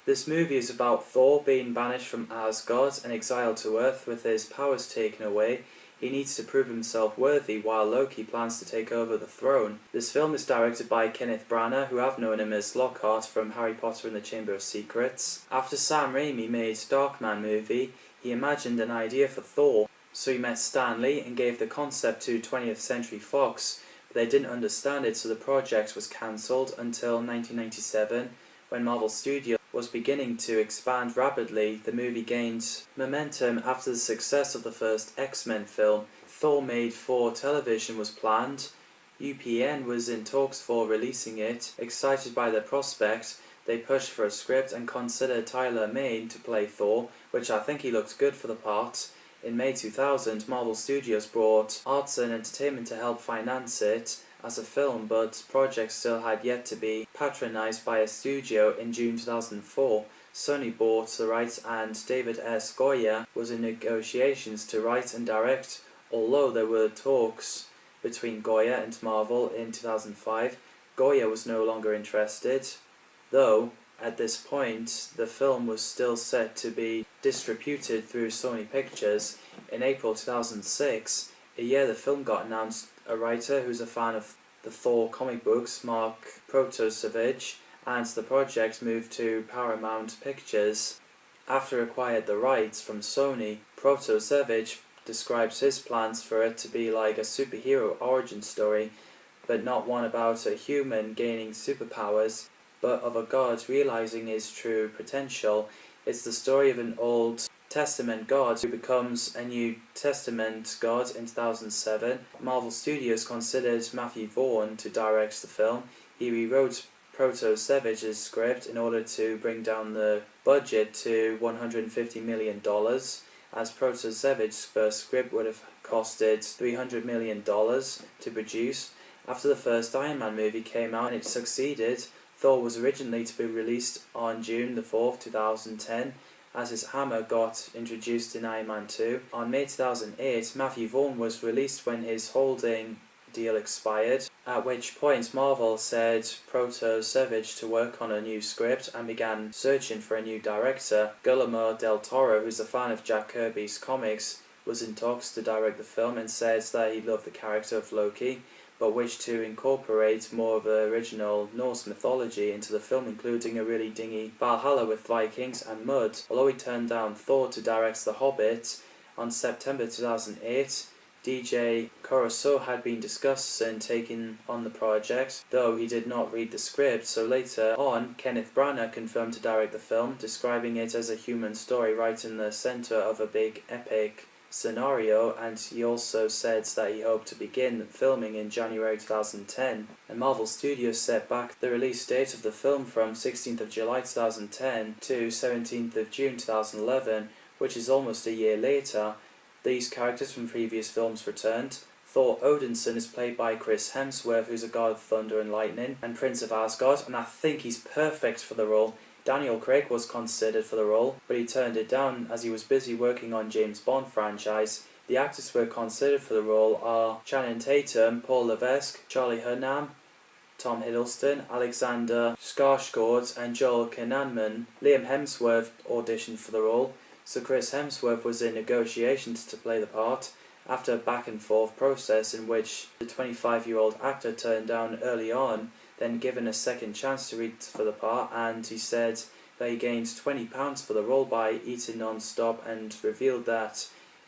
This movie is about Thor being banished from Asgard and exiled to Earth with his powers taken away. He needs to prove himself worthy while Loki plans to take over the throne. This film is directed by Kenneth Branagh, who I've known him as Lockhart from Harry Potter and the Chamber of Secrets. After Sam Raimi made Darkman movie, he imagined an idea for Thor, so he met Stan Lee and gave the concept to 20th Century Fox, but they didn't understand it, so the project was cancelled until 1997, when Marvel Studios was beginning to expand rapidly. The movie gained momentum after the success of the first X-Men film. Thor made for television was planned. UPN was in talks for releasing it. Excited by the prospect, they pushed for a script and considered Tyler Mane to play Thor, which I think he looked good for the part. In May 2000, Marvel Studios brought Arts and Entertainment to help finance it as a film, but the project still had yet to be patronized by a studio. In June 2004, Sony bought the rights and David S. Goya was in negotiations to write and direct. Although there were talks between Goya and Marvel in 2005, Goya was no longer interested, though at this point the film was still set to be distributed through Sony Pictures. In April 2006, a year the film got announced, a writer who's a fan of the Thor comic books, Mark Protosevich, and the project moved to Paramount Pictures. After acquired the rights from Sony, Protosevich describes his plans for it to be like a superhero origin story, but not one about a human gaining superpowers, but of a god realizing his true potential. It's the story of an Old Testament god who becomes a New Testament god in 2007. Marvel Studios considered Matthew Vaughn to direct the film. He rewrote Protosevich's script in order to bring down the budget to $150 million, as Protosevich's first script would have costed $300 million to produce. After the first Iron Man movie came out and it succeeded, Thor was originally to be released on June the 4th, 2010, as his hammer got introduced in Iron Man 2. On May 2008, Matthew Vaughn was released when his holding deal expired, at which point Marvel said Protosevich to work on a new script and began searching for a new director. Guillermo del Toro, who's a fan of Jack Kirby's comics, was in talks to direct the film and said that he loved the character of Loki, but wished to incorporate more of the original Norse mythology into the film, including a really dingy Valhalla with Vikings and mud. Although he turned down Thor to direct The Hobbit, on September 2008, DJ Caruso had been discussing taking on the project, though he did not read the script, so later on, Kenneth Branagh confirmed to direct the film, describing it as a human story right in the center of a big epic scenario, and he also said that he hoped to begin filming in January 2010. And Marvel Studios set back the release date of the film from 16th of July 2010 to 17th of June 2011, which is almost a year later. These characters from previous films returned. Thor Odinson is played by Chris Hemsworth, who's a god of thunder and lightning and Prince of Asgard, and I think he's perfect for the role. Daniel Craig was considered for the role, but he turned it down as he was busy working on James Bond franchise. The actors who were considered for the role are Channing Tatum, Paul Levesque, Charlie Hunnam, Tom Hiddleston, Alexander Skarsgård, and Joel Kinnaman. Liam Hemsworth auditioned for the role, so Chris Hemsworth was in negotiations to play the part. After a back-and-forth process in which the 25-year-old actor turned down early on, then given a second chance to read for the part, and he said that he gained £20 for the role by eating non-stop, and revealed that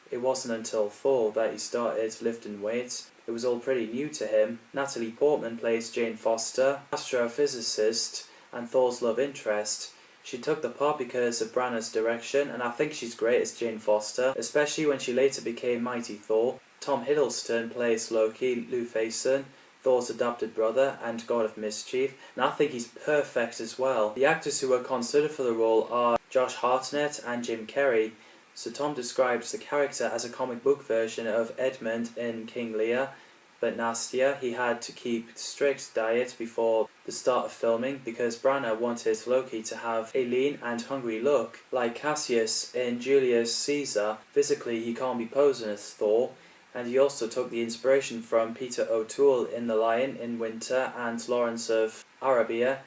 it wasn't until Thor that he started lifting weights. It was all pretty new to him. Natalie Portman plays Jane Foster, astrophysicist and Thor's love interest. She took the part because of Branagh's direction, and I think she's great as Jane Foster, especially when she later became Mighty Thor. Tom Hiddleston plays Loki Lufason, Thor's adopted brother and god of mischief, and I think he's perfect as well. The actors who were considered for the role are Josh Hartnett and Jim Carrey. So Tom describes the character as a comic book version of Edmund in King Lear, but nastier. He had to keep strict diet before the start of filming because Branagh wanted Loki to have a lean and hungry look, like Cassius in Julius Caesar. Physically he can't be posing as Thor, and he also took the inspiration from Peter O'Toole in The Lion in Winter and Lawrence of Arabia.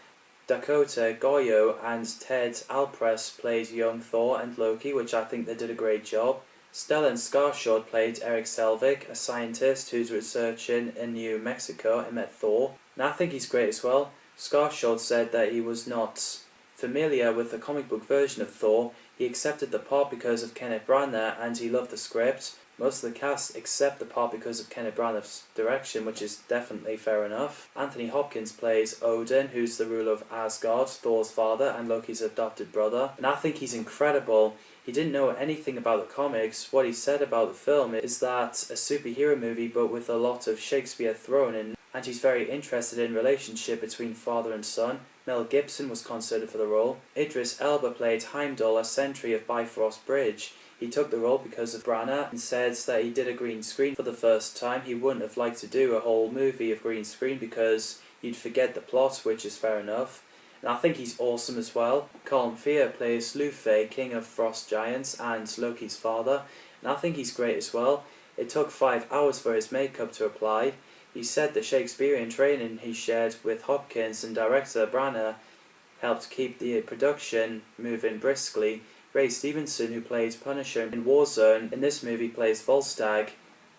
Dakota Goyo and Ted Alpress played young Thor and Loki, which I think they did a great job. Stellan Skarsgård played Eric Selvig, a scientist who's researching in New Mexico and met Thor, and I think he's great as well. Skarsgård said that he was not familiar with the comic book version of Thor. He accepted the part because of Kenneth Branagh and he loved the script. Most of the cast accept the part because of Kenneth Branagh's direction, which is definitely fair enough. Anthony Hopkins plays Odin, who's the ruler of Asgard, Thor's father and Loki's adopted brother, and I think he's incredible. He didn't know anything about the comics. What he said about the film is that a superhero movie but with a lot of Shakespeare thrown in, and he's very interested in relationship between father and son. Mel Gibson was considered for the role. Idris Elba played Heimdall, a sentry of Bifrost Bridge. He took the role because of Branagh and said that he did a green screen for the first time. He wouldn't have liked to do a whole movie of green screen because you'd forget the plot, which is fair enough. And I think he's awesome as well. Colm Feore plays Luthor, king of frost giants and Loki's father, and I think he's great as well. It took 5 hours for his makeup to apply. He said the Shakespearean training he shared with Hopkins and director Branagh helped keep the production moving briskly. Ray Stevenson, who plays Punisher in Warzone, in this movie plays Volstagg,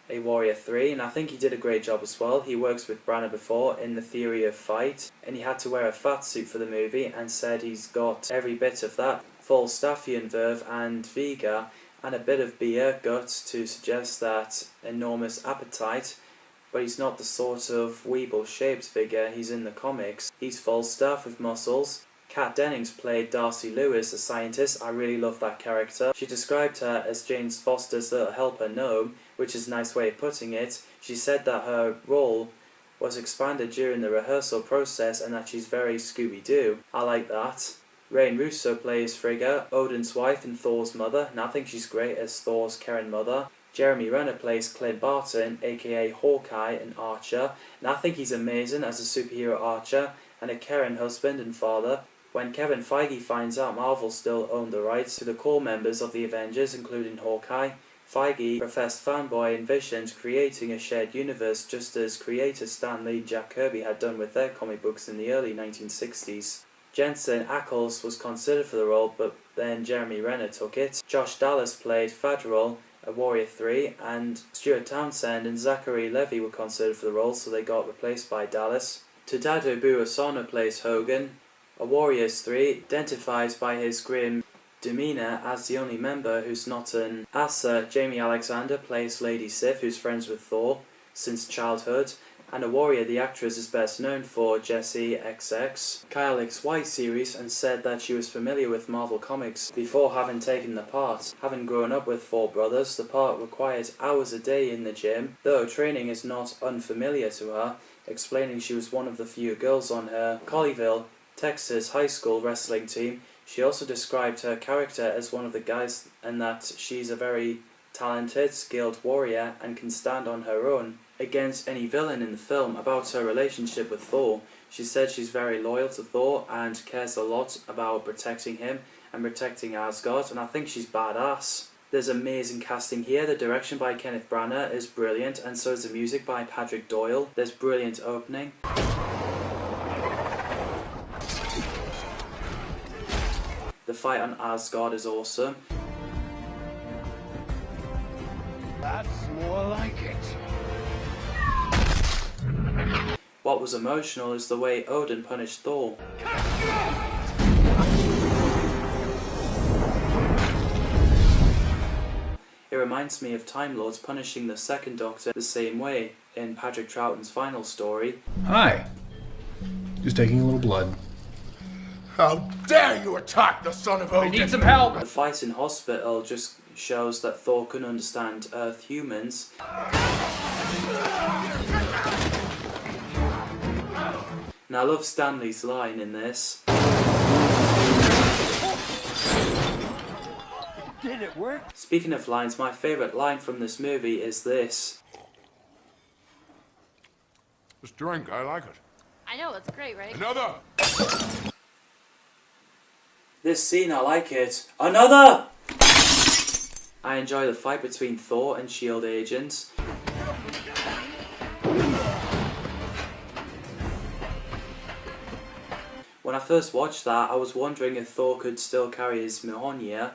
a Warrior 3, and I think he did a great job as well. He works with Branagh before in The Theory of Fight, and he had to wear a fat suit for the movie and said he's got every bit of that. Falstaffian verve and Vega, and a bit of beer guts to suggest that enormous appetite, but he's not the sort of weeble-shaped figure he's in the comics. He's Falstaff with muscles. Kat Dennings played Darcy Lewis, a scientist. I really love that character. She described her as James Foster's little helper gnome, which is a nice way of putting it. She said that her role was expanded during the rehearsal process and that she's very Scooby-Doo. I like that. Rain Russo plays Frigga, Odin's wife and Thor's mother, and I think she's great as Thor's caring mother. Jeremy Renner plays Clint Barton, aka Hawkeye, an archer, and I think he's amazing as a superhero archer and a caring husband and father. When Kevin Feige finds out Marvel still owned the rights to the core members of the Avengers, including Hawkeye, Feige, professed fanboy, envisioned creating a shared universe just as creators Stan Lee and Jack Kirby had done with their comic books in the early 1960s. Jensen Ackles was considered for the role, but then Jeremy Renner took it. Josh Dallas played Fadril, a Warrior 3, and Stuart Townsend and Zachary Levi were considered for the role, so they got replaced by Dallas. Tadao Burasana plays Hogan, a Warriors 3, identifies by his grim demeanour as the only member who's not an Asa. Jamie Alexander plays Lady Sif, who's friends with Thor since childhood, and a Warrior, the actress is best known for Jessie XX, Kyle XY series, and said that she was familiar with Marvel Comics before having taken the part. Having grown up with 4 brothers, the part required hours a day in the gym, though training is not unfamiliar to her, explaining she was one of the few girls on her Colleyville, Texas high school wrestling team. She also described her character as one of the guys and that she's a very talented, skilled warrior and can stand on her own against any villain in the film. About her relationship with Thor, she said she's very loyal to Thor and cares a lot about protecting him and protecting Asgard, and I think she's badass. There's amazing casting here. The direction by Kenneth Branagh is brilliant, and so is the music by Patrick Doyle. There's brilliant opening. The fight on Asgard is awesome. That's more like it. What was emotional is the way Odin punished Thor. It reminds me of Time Lords punishing the Second Doctor the same way in Patrick Troughton's final story. Hi. Just taking a little blood. How dare you attack the son of Odin! I need some help! The fight in hospital just shows that Thor couldn't understand Earth humans. And I love Stanley's line in this. Did it work? Speaking of lines, my favourite line from this movie is this. This drink, I like it. I know, it's great, right? Another! This scene, I like it. Another! I enjoy the fight between Thor and S.H.I.E.L.D. agents. One When I first watched that, I was wondering if Thor could still carry his Mjolnir.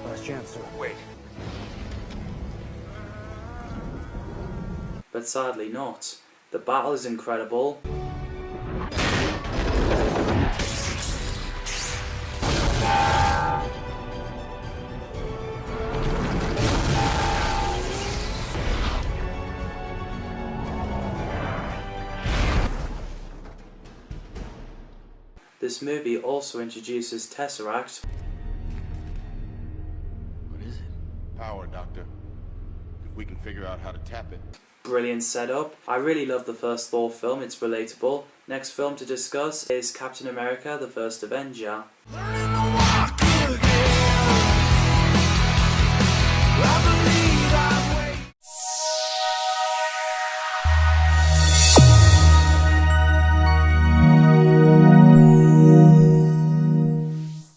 Last chance, sir. Wait. But sadly not. The battle is incredible. This movie also introduces Tesseract. What is it? Power, Doctor. If we can figure out how to tap it. Brilliant setup. I really love the first Thor film, it's relatable. Next film to discuss is Captain America: The First Avenger.